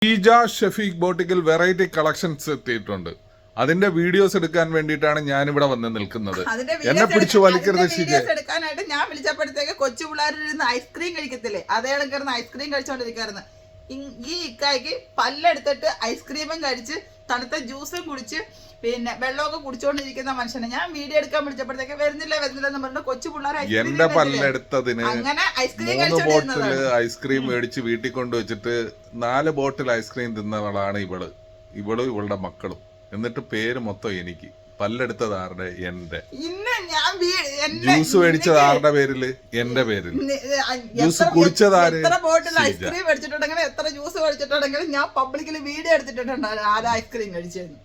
Sheeja Shefeeq ബോട്ടിക്കിൽ variety collections എത്തിയിട്ടുണ്ട്. അതിന്റെ videos എടുക്കാൻ വേണ്ടിയിട്ടാണ് ഞാൻ ഇവിടെ വന്ന് നിൽക്കുന്നത്. എന്നെ പിടിച്ചു വലിക്കരുത് ഷീജ. എടുക്കാനായിട്ട് ഞാൻ വിളിച്ചപ്പോഴത്തേക്ക് കൊച്ചു പിള്ളേരിരുന്ന് ഐസ്ക്രീം കഴിക്കത്തില്ലേ, അതേ കിടന്ന് ഐസ്ക്രീം കഴിച്ചോണ്ടിരിക്കായിരുന്നു. ഈ ഇക്കായ്ക്ക് പല്ലെടുത്തിട്ട് ഐസ്ക്രീമും കഴിച്ച് തണുത്ത ജ്യൂസും കുടിച്ച് പിന്നെ വെള്ളമൊക്കെ കുടിച്ചോണ്ടിരിക്കുന്ന മനുഷ്യനെ ഞാൻ വീഡിയോ എടുക്കാൻ വിളിച്ചപ്പോഴത്തേക്ക് വരുന്നില്ല എന്ന് പറഞ്ഞിട്ട് കൊച്ചു പിള്ളേർ എന്റെ പല്ലെടുത്തതിന് അങ്ങനെ ഐസ്ക്രീം 3 ബോട്ടിൽ ഐസ്ക്രീം മേടിച്ച് വീട്ടിൽ കൊണ്ടുവച്ചിട്ട് 4 ബോട്ടിൽ ഐസ്ക്രീം തിന്നവളാണ് ഇവളുടെ മക്കളും. എന്നിട്ട് പേര് മൊത്തം എനിക്ക്. പല്ലെടുത്തത് ആരുടെ? എന്റെ. ജ്യൂസ് മേടിച്ചത് ആരുടെ പേരില്? എന്റെ പേരിൽ. ജ്യൂസ് കുടിച്ചത് ആര്? എത്ര ബോട്ടിൽ ഐസ്ക്രീം മേടിച്ചിട്ടുണ്ടെങ്കിലും എത്ര ജ്യൂസ് മേടിച്ചിട്ടുണ്ടെങ്കിലും ഞാൻ പബ്ലിക്കിൽ വീഡിയോ എടുത്തിട്ടുണ്ട് ആരാ ഐസ്ക്രീം കഴിച്ചതെന്ന്.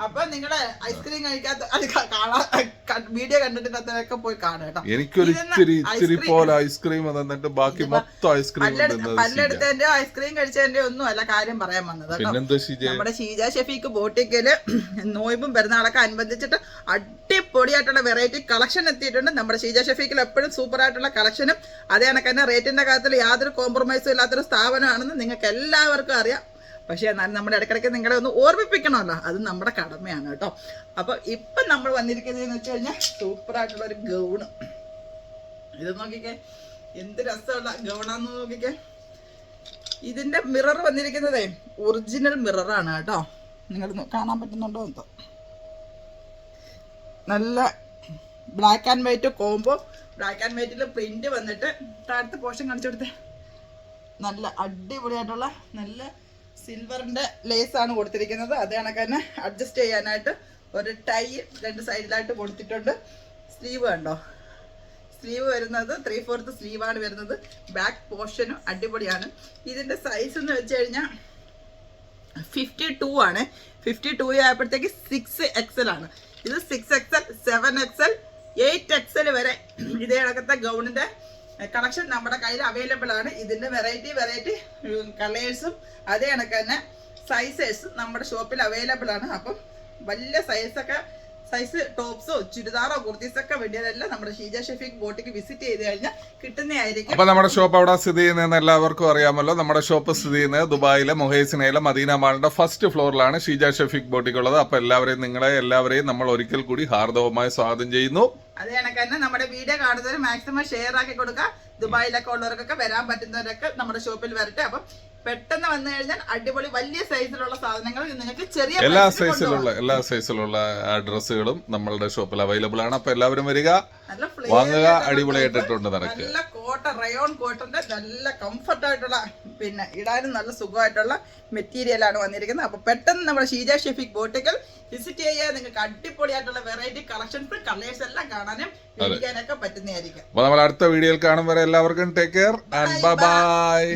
അപ്പൊ നിങ്ങള് ഐസ്ക്രീം കഴിക്കാത്ത വീഡിയോ കണ്ടിട്ടില്ലാത്തവരൊക്കെ പോയി കാണും കേട്ടോ. എനിക്കൊരു ഇത്തിരി പോലെ ഐസ്ക്രീം തന്നിട്ട് ബാക്കി മൊത്തം ഐസ്ക്രീം പല്ലെടുത്തതിന്റെ ഐസ്ക്രീം കഴിച്ചതിന്റെ ഒന്നും അല്ല കാര്യം പറയാൻ വന്നത് കേട്ടോ. നമ്മുടെ ഷീജ ഷെഫീഖ് ബോട്ടിക്കല് നോയമ്പും പെരുന്നാളൊക്കെ അനുബന്ധിച്ചിട്ട് അടിപൊളിയായിട്ടുള്ള വെറൈറ്റി കളക്ഷൻ എത്തിയിട്ടുണ്ട്. നമ്മുടെ ഷീജ ഷെഫീഖിൽ എപ്പോഴും സൂപ്പർ ആയിട്ടുള്ള കളക്ഷനും അതേ കണക്ക് തന്നെ റേറ്റിന്റെ കാര്യത്തിൽ യാതൊരു കോംപ്രമൈസും ഇല്ലാത്തൊരു സ്ഥാപനമാണെന്ന് നിങ്ങൾക്ക് എല്ലാവർക്കും അറിയാം. പക്ഷേ എന്നാലും നമ്മുടെ ഇടയ്ക്കിടയ്ക്ക് നിങ്ങളെ ഒന്ന് ഓർമ്മിപ്പിക്കണമല്ലോ, അത് നമ്മുടെ കടമയാണ് കേട്ടോ. അപ്പോൾ ഇപ്പം നമ്മൾ വന്നിരിക്കുന്നതെന്ന് വെച്ച് കഴിഞ്ഞാൽ സൂപ്പറായിട്ടുള്ള ഒരു ഗൗണ്. ഇത് നോക്കിക്കേ, എന്ത് രസമുള്ള ഗൗണാന്ന് നോക്കിക്കേ. ഇതിൻ്റെ മിറർ വന്നിരിക്കുന്നതേ ഒറിജിനൽ മിററാണ് കേട്ടോ. നിങ്ങൾ കാണാൻ പറ്റുന്നുണ്ടോ എന്തോ. നല്ല black and white combo. Black and വൈറ്റിൽ പ്രിന്റ് വന്നിട്ട് താഴത്തെ പോർഷൻ കാണിച്ചു കൊടുത്തേ. നല്ല അടിപൊളിയായിട്ടുള്ള നല്ല സിൽവറിന്റെ ലേസ് ആണ് കൊടുത്തിരിക്കുന്നത്. അത് കണക്ക് തന്നെ അഡ്ജസ്റ്റ് ചെയ്യാനായിട്ട് ഒരു ടൈ 2 സൈഡിലായിട്ട് കൊടുത്തിട്ടുണ്ട്. സ്ലീവ് കണ്ടോ, സ്ലീവ് വരുന്നത് 3/4 സ്ലീവാണ് വരുന്നത്. ബാക്ക് പോർഷനും അടിപൊളിയാണ്. ഇതിന്റെ സൈസ് എന്ന് വെച്ച് കഴിഞ്ഞാൽ 52 ആണ്. 52 ആയപ്പോഴത്തേക്ക് 6XL ആണ്. ഇത് 6XL, 7XL, 8XL വരെ ഇതേ കണക്കത്തെ ഗൗണിന്റെ കളക്ഷൻ നമ്മുടെ കയ്യിൽ അവൈലബിൾ ആണ്. ഇതിന്റെ വെറൈറ്റി കളേഴ്സും അതേ കണക്ക് തന്നെ സൈസേഴ്സും നമ്മുടെ ഷോപ്പിൽ അവൈലബിൾ ആണ്. അപ്പം വലിയ സൈസ് ടോപ്സോ ചുരിദാറോ കുർത്തീസൊക്കെ വേണ്ടിയതെല്ലാം നമ്മുടെ ഷീജ ഷെഫീഖ് ബോട്ടിക്ക് വിസിറ്റ് ചെയ്ത് കഴിഞ്ഞാൽ കിട്ടുന്നതായിരിക്കും. അപ്പൊ നമ്മുടെ ഷോപ്പ് അവിടെ സ്ഥിതി ചെയ്യുന്നതെന്ന് എല്ലാവർക്കും അറിയാമല്ലോ. നമ്മുടെ ഷോപ്പ് സ്ഥിതി ചെയ്യുന്നത് ദുബായിലെ മൊഹേസിനയിലെ മദീന മാളിന്റെ ഫസ്റ്റ് ഫ്ലോറിലാണ് ഷീജ ഷെഫീഖ് ബോട്ടിക് ഉള്ളത്. അപ്പൊ എല്ലാവരെയും നമ്മൾ ഒരിക്കൽ കൂടി ഹാർദവമായി സ്വാഗതം ചെയ്യുന്നു. അത് കണക്ക് തന്നെ നമ്മുടെ വീഡിയോ കാണുന്നവർ മാക്സിമം ഷെയർ ആക്കി കൊടുക്കുക. ദുബായിലൊക്കെ ഉള്ളവർക്കൊക്കെ വരാൻ പറ്റുന്നവരൊക്കെ നമ്മുടെ ഷോപ്പിൽ വരട്ടെ. അപ്പം പെട്ടെന്ന് വന്നു കഴിഞ്ഞാൽ അടിപൊളി വലിയ സൈസിലുള്ള സാധനങ്ങൾ നിങ്ങൾക്ക് ചെറിയ എല്ലാ സൈസിലുള്ള ഡ്രസ്സുകളും നമ്മളുടെ ഷോപ്പിൽ അവൈലബിൾ ആണ്. അപ്പൊ എല്ലാവരും വരിക, വാങ്ങുക, അടിപൊളിയായിട്ടുണ്ട് നടക്കുക. നല്ല കോട്ടൺ, റയോൺ കോട്ടന്റെ നല്ല കംഫർട്ട് ആയിട്ടുള്ള പിന്നെ ഇടാനും നല്ല സുഖമായിട്ടുള്ള മെറ്റീരിയലാണ് വന്നിരിക്കുന്നത്. അപ്പൊ പെട്ടെന്ന് നമ്മുടെ ഷീജ ഷെഫീഖ് ബോട്ടിക്കൽ വിസിറ്റ് ചെയ്യുക. നിങ്ങൾക്ക് അടിപൊളിയായിട്ടുള്ള വെറൈറ്റി കളക്ഷൻസ് കളേഴ്സ് എല്ലാം കാണാനും മേടിക്കാനൊക്കെ പറ്റുന്നതായിരിക്കും. അപ്പൊ നമ്മൾ അടുത്ത വീഡിയോയിൽ കാണും വരെ എല്ലാവർക്കും take care and bye bye.